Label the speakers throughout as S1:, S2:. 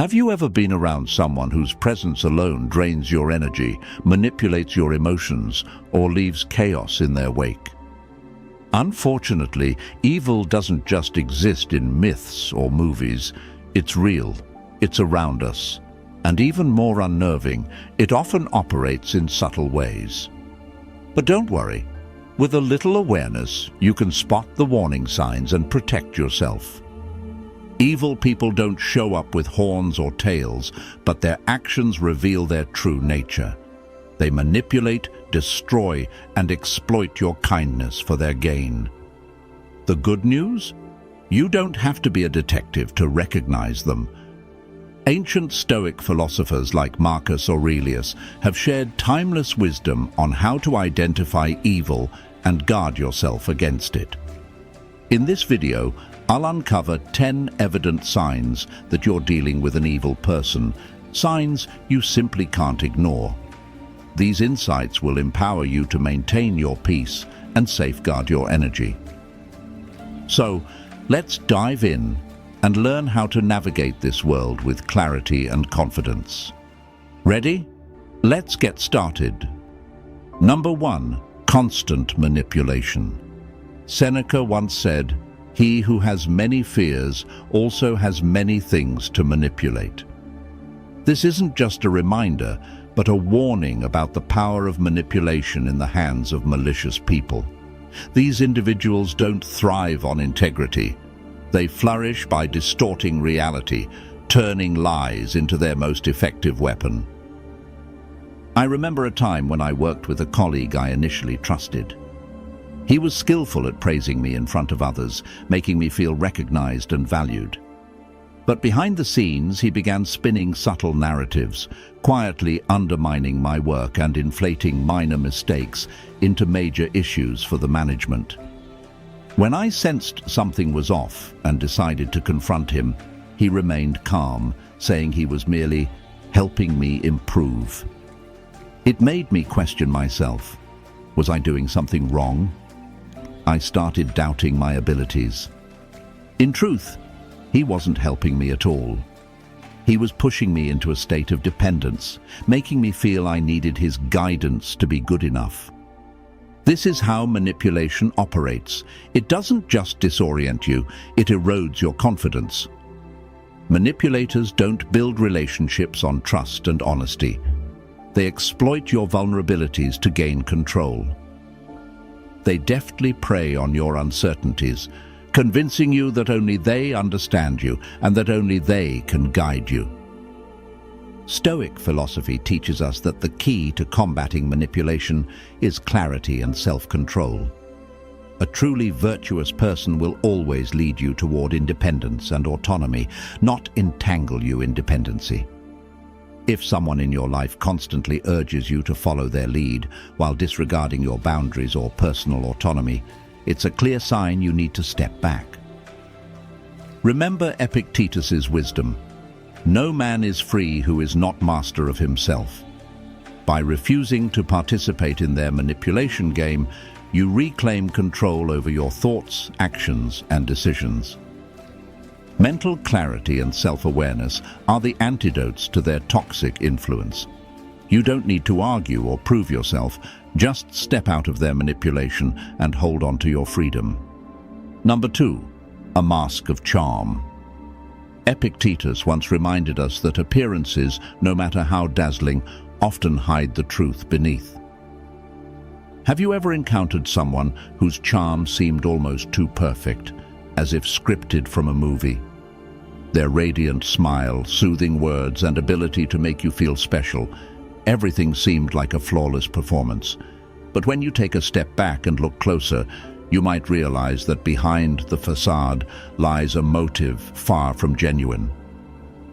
S1: Have you ever been around someone whose presence alone drains your energy, manipulates your emotions, or leaves chaos in their wake? Unfortunately, evil doesn't just exist in myths or movies. It's real. It's around us. And even more unnerving, it often operates in subtle ways. But don't worry. With a little awareness, you can spot the warning signs and protect yourself. Evil people don't show up with horns or tails, but their actions reveal their true nature. They manipulate, destroy, and exploit your kindness for their gain. The good news? You don't have to be a detective to recognize them. Ancient Stoic philosophers like Marcus Aurelius have shared timeless wisdom on how to identify evil and guard yourself against it. In this video, I'll uncover 10 evident signs that you're dealing with an evil person, signs you simply can't ignore. These insights will empower you to maintain your peace and safeguard your energy. So, let's dive in and learn how to navigate this world with clarity and confidence. Ready? Let's get started. Number 1. Constant manipulation. Seneca once said, "He who has many fears also has many things to manipulate." This isn't just a reminder, but a warning about the power of manipulation in the hands of malicious people. These individuals don't thrive on integrity. They flourish by distorting reality, turning lies into their most effective weapon. I remember a time when I worked with a colleague I initially trusted. He was skillful at praising me in front of others, making me feel recognized and valued. But behind the scenes, he began spinning subtle narratives, quietly undermining my work and inflating minor mistakes into major issues for the management. When I sensed something was off and decided to confront him, he remained calm, saying he was merely helping me improve. It made me question myself. Was I doing something wrong? I started doubting my abilities. In truth, he wasn't helping me at all. He was pushing me into a state of dependence, making me feel I needed his guidance to be good enough. This is how manipulation operates. It doesn't just disorient you, it erodes your confidence. Manipulators don't build relationships on trust and honesty. They exploit your vulnerabilities to gain control. They deftly prey on your uncertainties, convincing you that only they understand you and that only they can guide you. Stoic philosophy teaches us that the key to combating manipulation is clarity and self-control. A truly virtuous person will always lead you toward independence and autonomy, not entangle you in dependency. If someone in your life constantly urges you to follow their lead while disregarding your boundaries or personal autonomy, it's a clear sign you need to step back. Remember Epictetus's wisdom. No man is free who is not master of himself. By refusing to participate in their manipulation game, you reclaim control over your thoughts, actions, and decisions. Mental clarity and self-awareness are the antidotes to their toxic influence. You don't need to argue or prove yourself, just step out of their manipulation and hold on to your freedom. Number 2. A mask of charm. Epictetus once reminded us that appearances, no matter how dazzling, often hide the truth beneath. Have you ever encountered someone whose charm seemed almost too perfect, as if scripted from a movie? Their radiant smile, soothing words, and ability to make you feel special, everything seemed like a flawless performance. But when you take a step back and look closer, you might realize that behind the facade lies a motive far from genuine.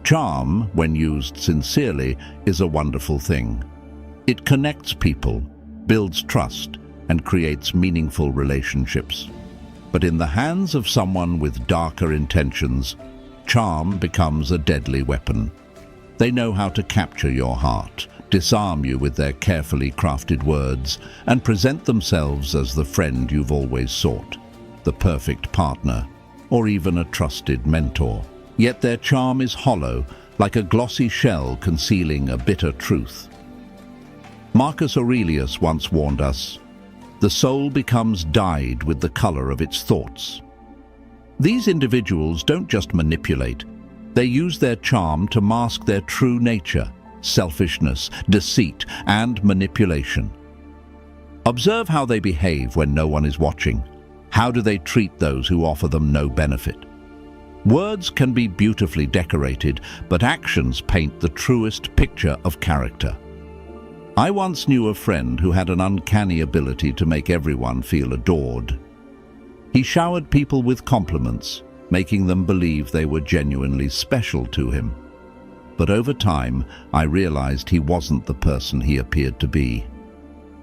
S1: Charm, when used sincerely, is a wonderful thing. It connects people, builds trust, and creates meaningful relationships. But in the hands of someone with darker intentions, charm becomes a deadly weapon. They know how to capture your heart, disarm you with their carefully crafted words, and present themselves as the friend you've always sought, the perfect partner, or even a trusted mentor. Yet their charm is hollow, like a glossy shell concealing a bitter truth. Marcus Aurelius once warned us, "The soul becomes dyed with the color of its thoughts." These individuals don't just manipulate, they use their charm to mask their true nature, selfishness, deceit, and manipulation. Observe how they behave when no one is watching. How do they treat those who offer them no benefit? Words can be beautifully decorated, but actions paint the truest picture of character. I once knew a friend who had an uncanny ability to make everyone feel adored. He showered people with compliments, making them believe they were genuinely special to him. But over time, I realized he wasn't the person he appeared to be.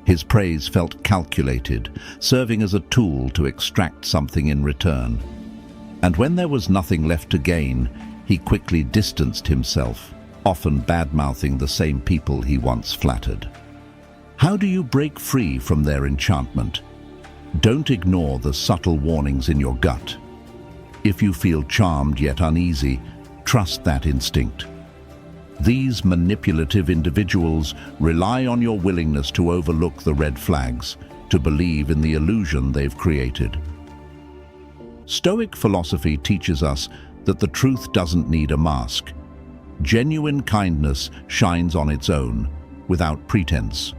S1: His praise felt calculated, serving as a tool to extract something in return. And when there was nothing left to gain, he quickly distanced himself, often bad-mouthing the same people he once flattered. How do you break free from their enchantment? Don't ignore the subtle warnings in your gut. If you feel charmed yet uneasy, trust that instinct. These manipulative individuals rely on your willingness to overlook the red flags, to believe in the illusion they've created. Stoic philosophy teaches us that the truth doesn't need a mask. Genuine kindness shines on its own, without pretense.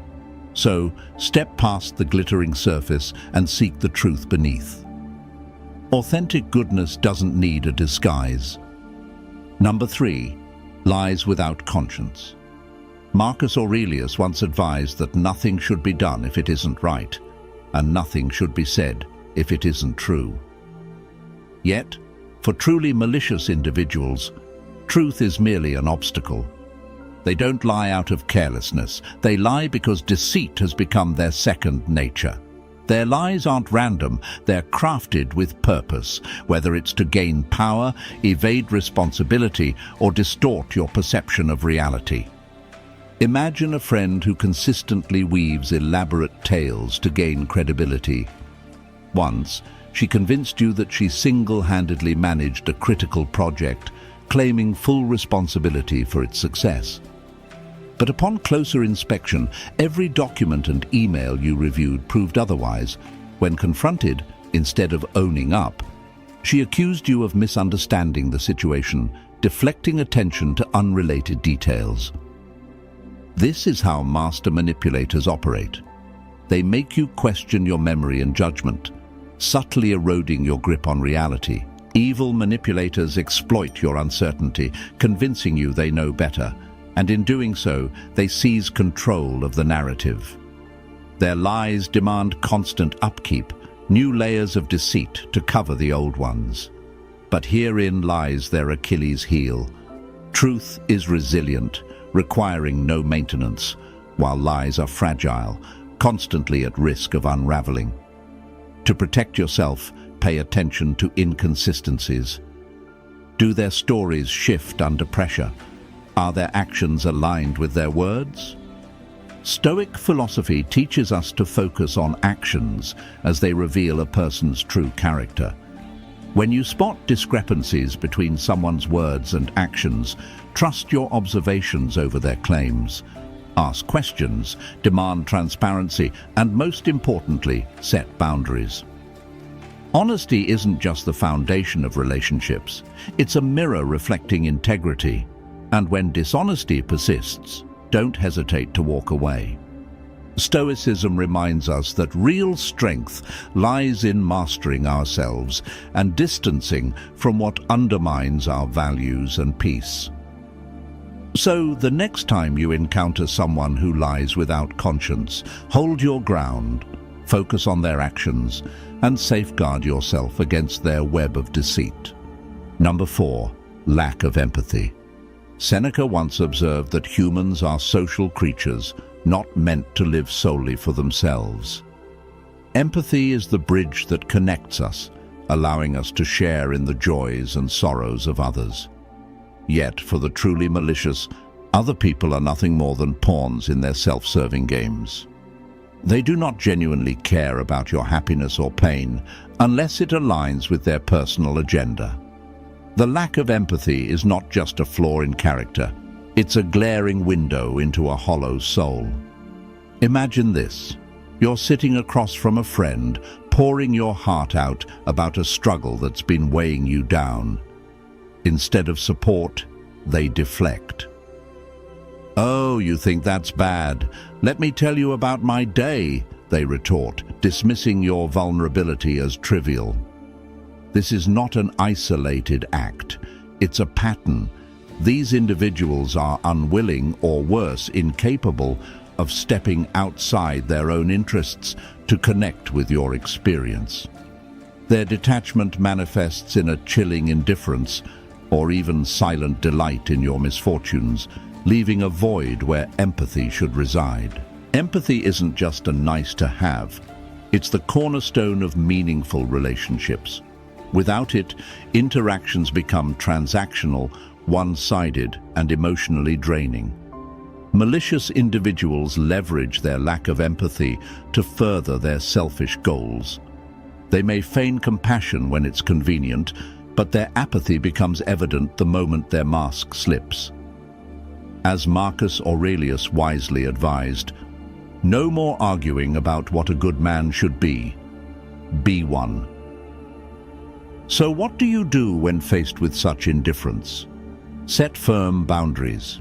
S1: So, step past the glittering surface and seek the truth beneath. Authentic goodness doesn't need a disguise. Number 3. Lies without conscience. Marcus Aurelius once advised that nothing should be done if it isn't right, and nothing should be said if it isn't true. Yet, for truly malicious individuals, truth is merely an obstacle. They don't lie out of carelessness. They lie because deceit has become their second nature. Their lies aren't random, they're crafted with purpose, whether it's to gain power, evade responsibility, or distort your perception of reality. Imagine a friend who consistently weaves elaborate tales to gain credibility. Once, she convinced you that she single-handedly managed a critical project, claiming full responsibility for its success. But upon closer inspection, every document and email you reviewed proved otherwise. When confronted, instead of owning up, she accused you of misunderstanding the situation, deflecting attention to unrelated details. This is how master manipulators operate. They make you question your memory and judgment, subtly eroding your grip on reality. Evil manipulators exploit your uncertainty, convincing you they know better, and in doing so, they seize control of the narrative. Their lies demand constant upkeep, new layers of deceit to cover the old ones. But herein lies their Achilles heel. Truth is resilient, requiring no maintenance, while lies are fragile, constantly at risk of unraveling. To protect yourself, pay attention to inconsistencies. Do their stories shift under pressure? Are their actions aligned with their words? Stoic philosophy teaches us to focus on actions as they reveal a person's true character. When you spot discrepancies between someone's words and actions, trust your observations over their claims. Ask questions, demand transparency, and most importantly, set boundaries. Honesty isn't just the foundation of relationships, it's a mirror reflecting integrity. And when dishonesty persists, don't hesitate to walk away. Stoicism reminds us that real strength lies in mastering ourselves and distancing from what undermines our values and peace. So, the next time you encounter someone who lies without conscience, hold your ground, focus on their actions, and safeguard yourself against their web of deceit. Number 4. Lack of empathy. Seneca once observed that humans are social creatures, not meant to live solely for themselves. Empathy is the bridge that connects us, allowing us to share in the joys and sorrows of others. Yet, for the truly malicious, other people are nothing more than pawns in their self-serving games. They do not genuinely care about your happiness or pain unless it aligns with their personal agenda. The lack of empathy is not just a flaw in character. It's a glaring window into a hollow soul. Imagine this. You're sitting across from a friend, pouring your heart out about a struggle that's been weighing you down. Instead of support, they deflect. "Oh, you think that's bad? Let me tell you about my day," they retort, dismissing your vulnerability as trivial. This is not an isolated act. It's a pattern. These individuals are unwilling, or worse, incapable of stepping outside their own interests to connect with your experience. Their detachment manifests in a chilling indifference or even silent delight in your misfortunes, leaving a void where empathy should reside. Empathy isn't just a nice to have. It's the cornerstone of meaningful relationships. Without it, interactions become transactional, one-sided, and emotionally draining. Malicious individuals leverage their lack of empathy to further their selfish goals. They may feign compassion when it's convenient, but their apathy becomes evident the moment their mask slips. As Marcus Aurelius wisely advised, no more arguing about what a good man should be. Be one. So what do you do when faced with such indifference? Set firm boundaries.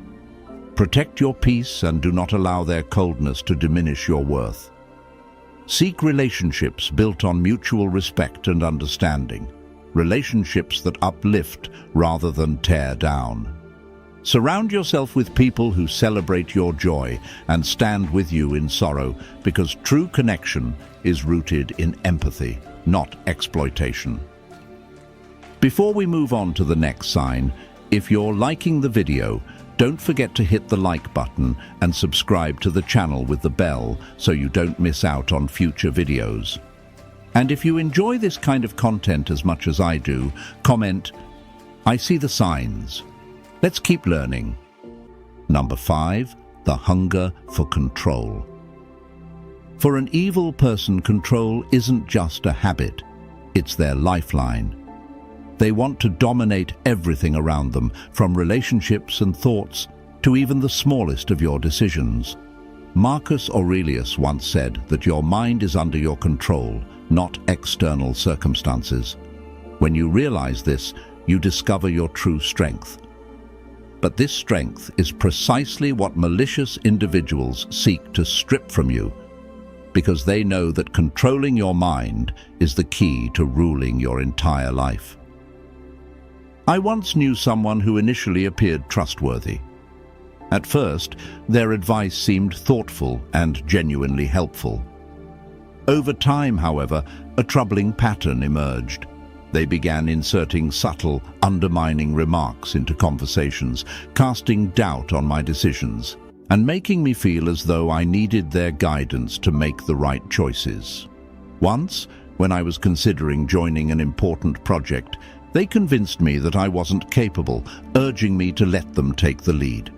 S1: Protect your peace and do not allow their coldness to diminish your worth. Seek relationships built on mutual respect and understanding. Relationships that uplift rather than tear down. Surround yourself with people who celebrate your joy and stand with you in sorrow, because true connection is rooted in empathy, not exploitation. Before we move on to the next sign, if you're liking the video, don't forget to hit the like button and subscribe to the channel with the bell so you don't miss out on future videos. And if you enjoy this kind of content as much as I do, comment, "I see the signs." Let's keep learning. Number 5, the hunger for control. For an evil person, control isn't just a habit, it's their lifeline. They want to dominate everything around them, from relationships and thoughts to even the smallest of your decisions. Marcus Aurelius once said that your mind is under your control, not external circumstances. When you realize this, you discover your true strength. But this strength is precisely what malicious individuals seek to strip from you, because they know that controlling your mind is the key to ruling your entire life. I once knew someone who initially appeared trustworthy. At first, their advice seemed thoughtful and genuinely helpful. Over time, however, a troubling pattern emerged. They began inserting subtle, undermining remarks into conversations, casting doubt on my decisions, and making me feel as though I needed their guidance to make the right choices. Once, when I was considering joining an important project, they convinced me that I wasn't capable, urging me to let them take the lead.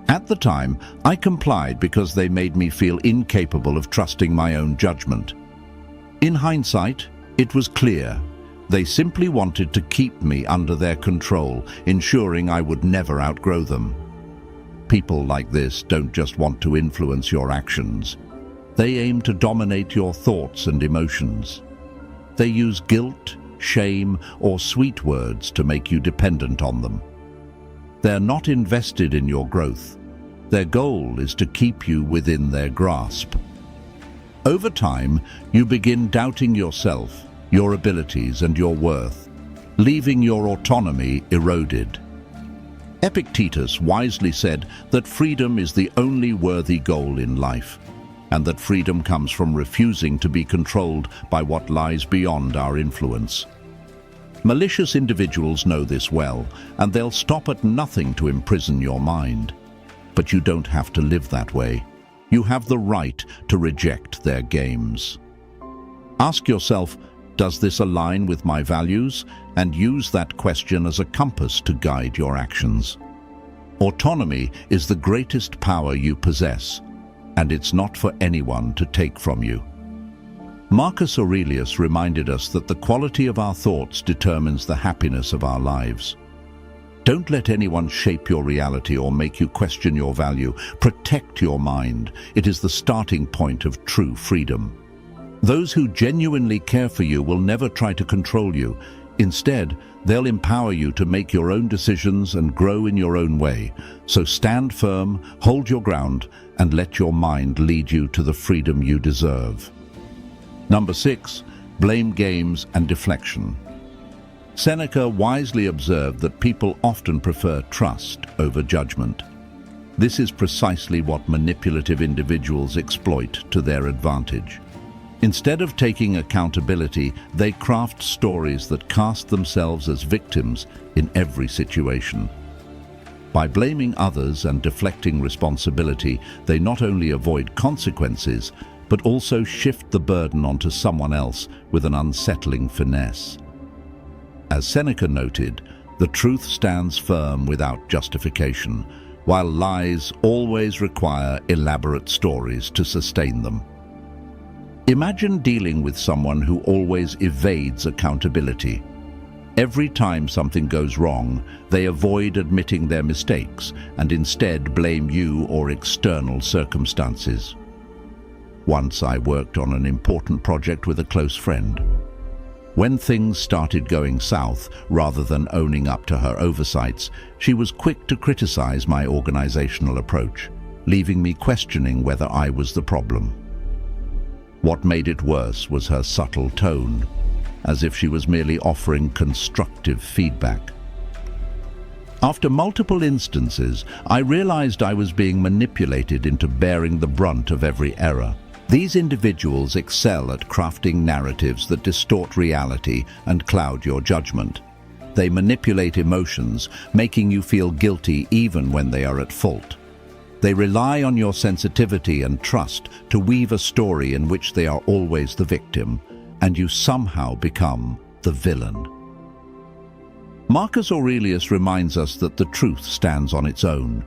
S1: At the time, I complied because they made me feel incapable of trusting my own judgment. In hindsight, it was clear. They simply wanted to keep me under their control, ensuring I would never outgrow them. People like this don't just want to influence your actions. They aim to dominate your thoughts and emotions. They use guilt, shame, or sweet words to make you dependent on them. They're not invested in your growth. Their goal is to keep you within their grasp. Over time, you begin doubting yourself, your abilities, and your worth, leaving your autonomy eroded. Epictetus wisely said that freedom is the only worthy goal in life, and that freedom comes from refusing to be controlled by what lies beyond our influence. Malicious individuals know this well, and they'll stop at nothing to imprison your mind. But you don't have to live that way. You have the right to reject their games. Ask yourself, does this align with my values? And use that question as a compass to guide your actions. Autonomy is the greatest power you possess, and it's not for anyone to take from you. Marcus Aurelius reminded us that the quality of our thoughts determines the happiness of our lives. Don't let anyone shape your reality or make you question your value. Protect your mind. It is the starting point of true freedom. Those who genuinely care for you will never try to control you. Instead, they'll empower you to make your own decisions and grow in your own way. So stand firm, hold your ground, and let your mind lead you to the freedom you deserve. Number 6, blame games and deflection. Seneca wisely observed that people often prefer trust over judgment. This is precisely what manipulative individuals exploit to their advantage. Instead of taking accountability, they craft stories that cast themselves as victims in every situation. By blaming others and deflecting responsibility, they not only avoid consequences, but also shift the burden onto someone else with an unsettling finesse. As Seneca noted, the truth stands firm without justification, while lies always require elaborate stories to sustain them. Imagine dealing with someone who always evades accountability. Every time something goes wrong, they avoid admitting their mistakes and instead blame you or external circumstances. Once I worked on an important project with a close friend. When things started going south, rather than owning up to her oversights, she was quick to criticize my organizational approach, leaving me questioning whether I was the problem. What made it worse was her subtle tone, as if she was merely offering constructive feedback. After multiple instances, I realized I was being manipulated into bearing the brunt of every error. These individuals excel at crafting narratives that distort reality and cloud your judgment. They manipulate emotions, making you feel guilty even when they are at fault. They rely on your sensitivity and trust to weave a story in which they are always the victim, and you somehow become the villain. Marcus Aurelius reminds us that the truth stands on its own.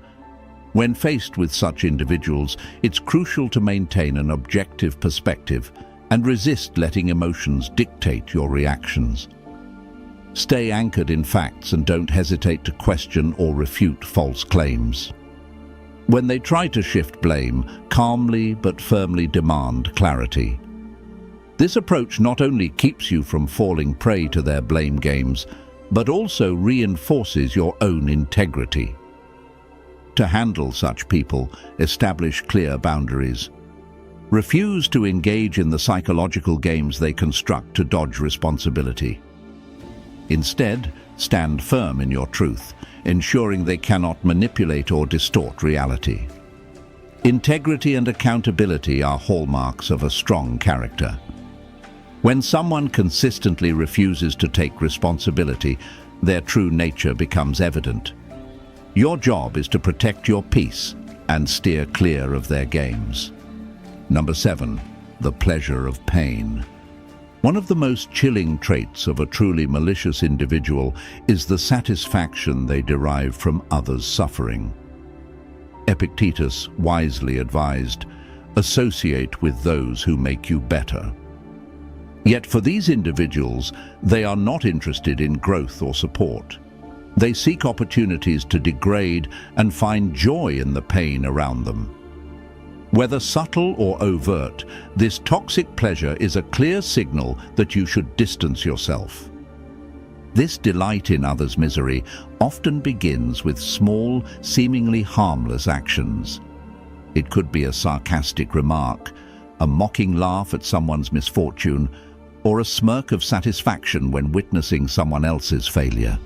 S1: When faced with such individuals, it's crucial to maintain an objective perspective and resist letting emotions dictate your reactions. Stay anchored in facts and don't hesitate to question or refute false claims. When they try to shift blame, calmly but firmly demand clarity. This approach not only keeps you from falling prey to their blame games, but also reinforces your own integrity. To handle such people, establish clear boundaries. Refuse to engage in the psychological games they construct to dodge responsibility. Instead, stand firm in your truth, ensuring they cannot manipulate or distort reality. Integrity and accountability are hallmarks of a strong character. When someone consistently refuses to take responsibility, their true nature becomes evident. Your job is to protect your peace and steer clear of their games. Number 7, the pleasure of pain. One of the most chilling traits of a truly malicious individual is the satisfaction they derive from others' suffering. Epictetus wisely advised, "Associate with those who make you better." Yet for these individuals, they are not interested in growth or support. They seek opportunities to degrade and find joy in the pain around them. Whether subtle or overt, this toxic pleasure is a clear signal that you should distance yourself. This delight in others' misery often begins with small, seemingly harmless actions. It could be a sarcastic remark, a mocking laugh at someone's misfortune, or a smirk of satisfaction when witnessing someone else's failure.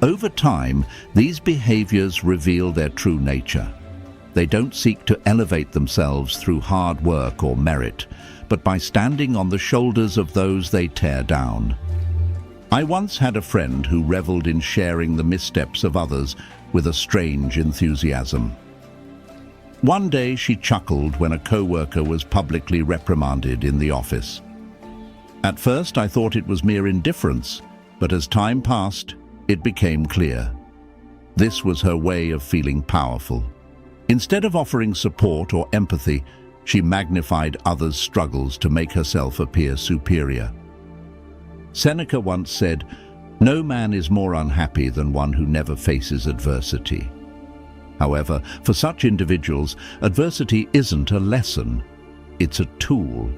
S1: Over time, these behaviors reveal their true nature. They don't seek to elevate themselves through hard work or merit, but by standing on the shoulders of those they tear down. I once had a friend who reveled in sharing the missteps of others with a strange enthusiasm. One day she chuckled when a co-worker was publicly reprimanded in the office. At first I thought it was mere indifference, but as time passed, it became clear. This was her way of feeling powerful. Instead of offering support or empathy, She magnified others' struggles to make herself appear superior. Seneca once said, "No man is more unhappy than one who never faces adversity." However, for such individuals, adversity isn't a lesson, it's a tool.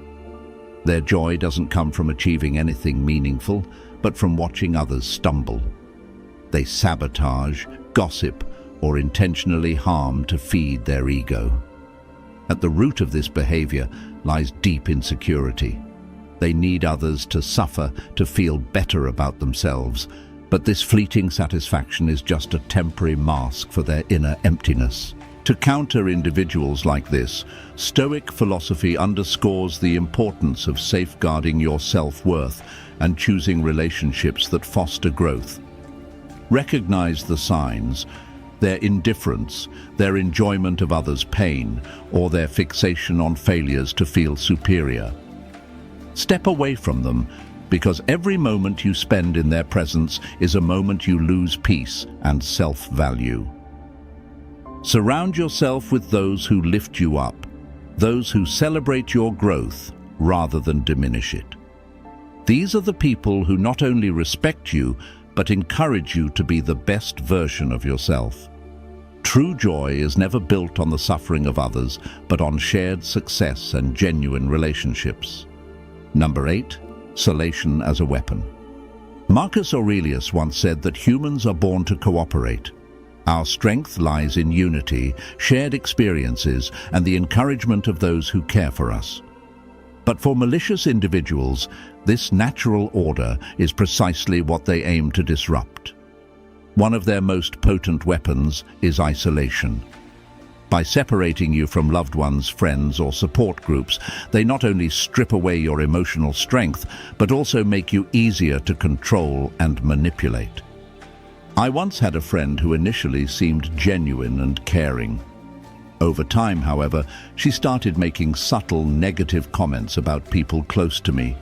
S1: Their joy doesn't come from achieving anything meaningful, but from watching others stumble. They sabotage, gossip, or intentionally harm to feed their ego. At the root of this behavior lies deep insecurity. They need others to suffer to feel better about themselves, but this fleeting satisfaction is just a temporary mask for their inner emptiness. To counter individuals like this, Stoic philosophy underscores the importance of safeguarding your self-worth and choosing relationships that foster growth. Recognize the signs, their indifference, their enjoyment of others' pain, or their fixation on failures to feel superior. Step away from them, because every moment you spend in their presence is a moment you lose peace and self-value. Surround yourself with those who lift you up, those who celebrate your growth rather than diminish it. These are the people who not only respect you, but encourage you to be the best version of yourself. True joy is never built on the suffering of others, but on shared success and genuine relationships. Number 8. Solation as a weapon. Marcus Aurelius once said that humans are born to cooperate. Our strength lies in unity, shared experiences, and the encouragement of those who care for us. But for malicious individuals, this natural order is precisely what they aim to disrupt. One of their most potent weapons is isolation. By separating you from loved ones, friends, or support groups, they not only strip away your emotional strength, but also make you easier to control and manipulate. I once had a friend who initially seemed genuine and caring. Over time, however, she started making subtle negative comments about people close to me.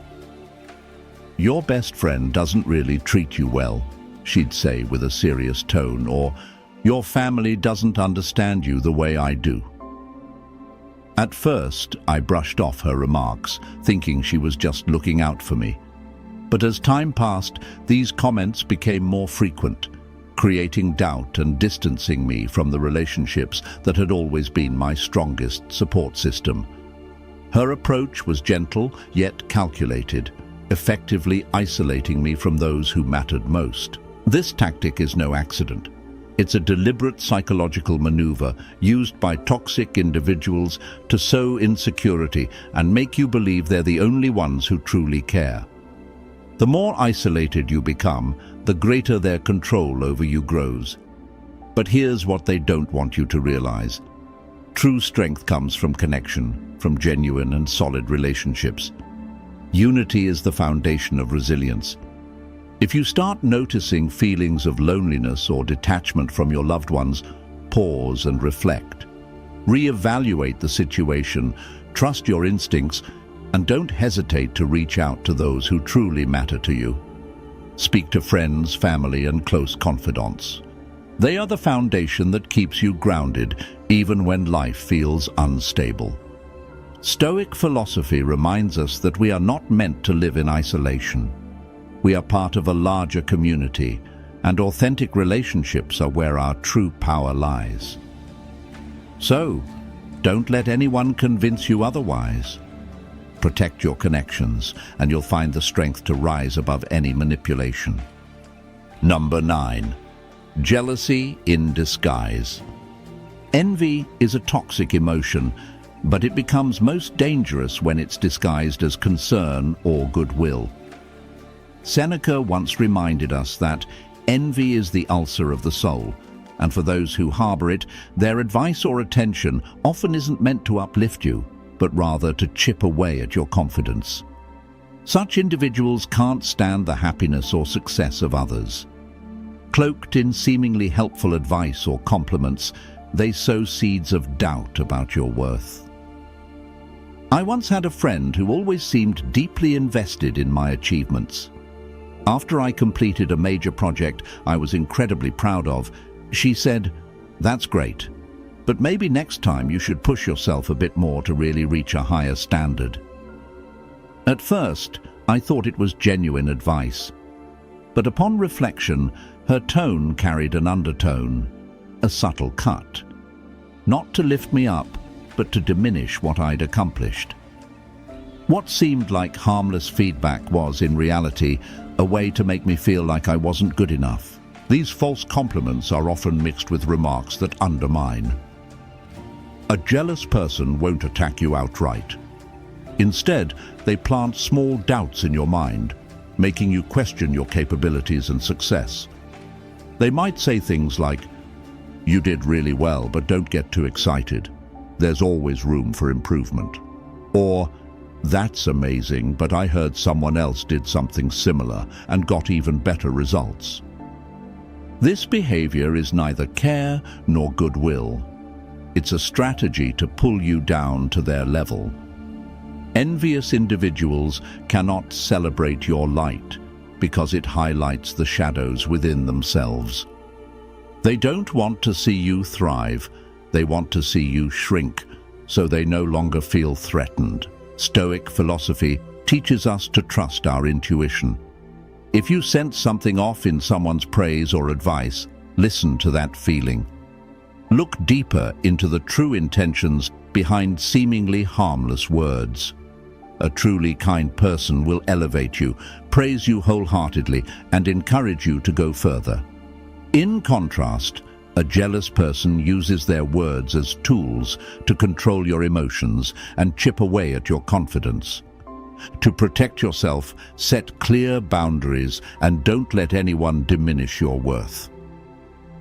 S1: "Your best friend doesn't really treat you well," she'd say with a serious tone, or "Your family doesn't understand you the way I do." At first, I brushed off her remarks, thinking she was just looking out for me. But as time passed, these comments became more frequent, creating doubt and distancing me from the relationships that had always been my strongest support system. Her approach was gentle yet calculated, effectively isolating me from those who mattered most. This tactic is no accident. It's a deliberate psychological maneuver used by toxic individuals to sow insecurity and make you believe they're the only ones who truly care. The more isolated you become, the greater their control over you grows. But here's what they don't want you to realize. True strength comes from connection, from genuine and solid relationships. Unity is the foundation of resilience. If you start noticing feelings of loneliness or detachment from your loved ones, pause and reflect. Reevaluate the situation, trust your instincts, and don't hesitate to reach out to those who truly matter to you. Speak to friends, family, and close confidants. They are the foundation that keeps you grounded, even when life feels unstable. Stoic philosophy reminds us that we are not meant to live in isolation. We are part of a larger community, and authentic relationships are where our true power lies. So, don't let anyone convince you otherwise. Protect your connections, and you'll find the strength to rise above any manipulation. Number 9. Jealousy in disguise. Envy is a toxic emotion, but it becomes most dangerous when it's disguised as concern or goodwill. Seneca once reminded us that envy is the ulcer of the soul, and for those who harbor it, their advice or attention often isn't meant to uplift you, but rather to chip away at your confidence. Such individuals can't stand the happiness or success of others. Cloaked in seemingly helpful advice or compliments, they sow seeds of doubt about your worth. I once had a friend who always seemed deeply invested in my achievements. After I completed a major project I was incredibly proud of, she said, "That's great, But maybe next time you should push yourself a bit more to really reach a higher standard. At first, I thought it was genuine advice. But upon reflection, her tone carried an undertone, a subtle cut. Not to lift me up, but to diminish what I'd accomplished. What seemed like harmless feedback was, in reality, a way to make me feel like I wasn't good enough. These false compliments are often mixed with remarks that undermine. A jealous person won't attack you outright. Instead, they plant small doubts in your mind, making you question your capabilities and success. They might say things like, "You did really well, but don't get too excited. There's always room for improvement." Or, "That's amazing, but I heard someone else did something similar and got even better results." This behavior is neither care nor goodwill. It's a strategy to pull you down to their level. Envious individuals cannot celebrate your light because it highlights the shadows within themselves. They don't want to see you thrive, they want to see you shrink, so they no longer feel threatened. Stoic philosophy teaches us to trust our intuition. If you sense something off in someone's praise or advice, listen to that feeling. Look deeper into the true intentions behind seemingly harmless words. A truly kind person will elevate you, praise you wholeheartedly, and encourage you to go further. In contrast, a jealous person uses their words as tools to control your emotions and chip away at your confidence. To protect yourself, set clear boundaries and don't let anyone diminish your worth.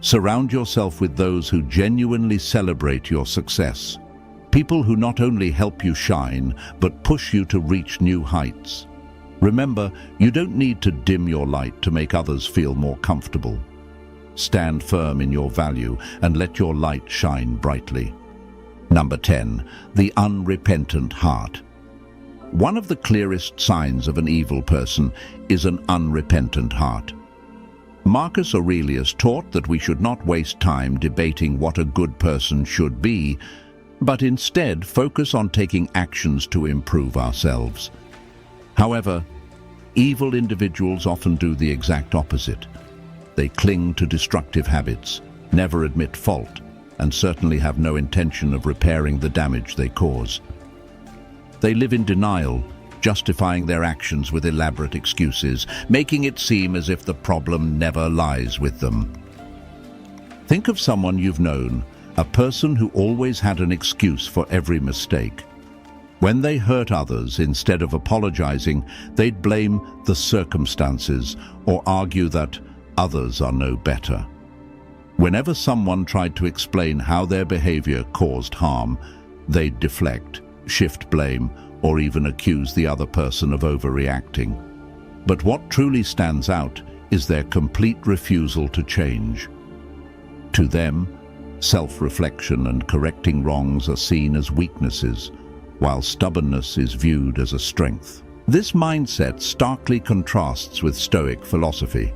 S1: Surround yourself with those who genuinely celebrate your success. People who not only help you shine, but push you to reach new heights. Remember, you don't need to dim your light to make others feel more comfortable. Stand firm in your value and let your light shine brightly. Number 10, the unrepentant heart. One of the clearest signs of an evil person is an unrepentant heart. Marcus Aurelius taught that we should not waste time debating what a good person should be, but instead focus on taking actions to improve ourselves. However, evil individuals often do the exact opposite. They cling to destructive habits, never admit fault, and certainly have no intention of repairing the damage they cause. They live in denial, justifying their actions with elaborate excuses, making it seem as if the problem never lies with them. Think of someone you've known, a person who always had an excuse for every mistake. When they hurt others, instead of apologizing, they'd blame the circumstances or argue that others are no better. Whenever someone tried to explain how their behavior caused harm, they'd deflect, shift blame, or even accuse the other person of overreacting. But what truly stands out is their complete refusal to change. To them, self-reflection and correcting wrongs are seen as weaknesses, while stubbornness is viewed as a strength. This mindset starkly contrasts with Stoic philosophy.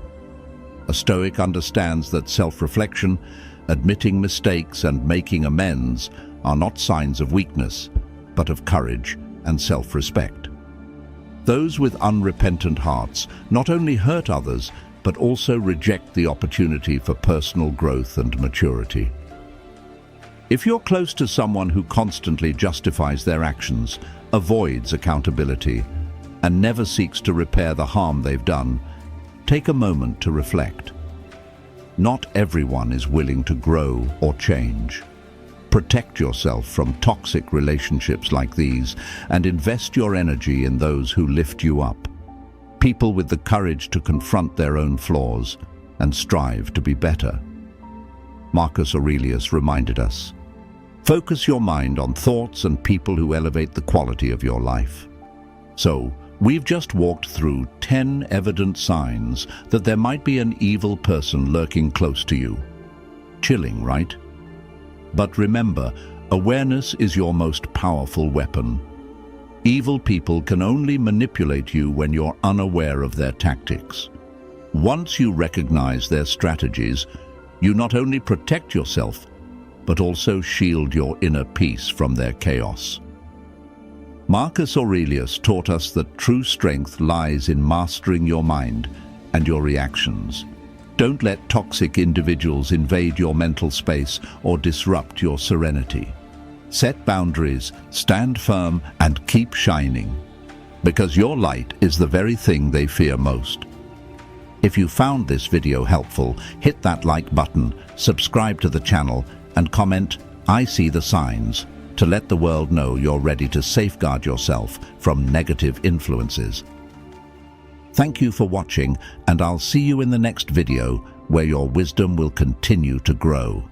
S1: A Stoic understands that self-reflection, admitting mistakes and making amends are not signs of weakness, but of courage and self-respect. Those with unrepentant hearts not only hurt others, but also reject the opportunity for personal growth and maturity. If you're close to someone who constantly justifies their actions, avoids accountability, and never seeks to repair the harm they've done, take a moment to reflect. Not everyone is willing to grow or change. Protect yourself from toxic relationships like these and invest your energy in those who lift you up. People with the courage to confront their own flaws and strive to be better. Marcus Aurelius reminded us, focus your mind on thoughts and people who elevate the quality of your life. So, we've just walked through 10 evident signs that there might be an evil person lurking close to you. Chilling, right? But remember, awareness is your most powerful weapon. Evil people can only manipulate you when you're unaware of their tactics. Once you recognize their strategies, you not only protect yourself, but also shield your inner peace from their chaos. Marcus Aurelius taught us that true strength lies in mastering your mind and your reactions. Don't let toxic individuals invade your mental space or disrupt your serenity. Set boundaries, stand firm, and keep shining, because your light is the very thing they fear most. If you found this video helpful, hit that like button, subscribe to the channel, and comment, "I see the signs," to let the world know you're ready to safeguard yourself from negative influences. Thank you for watching, and I'll see you in the next video where your wisdom will continue to grow.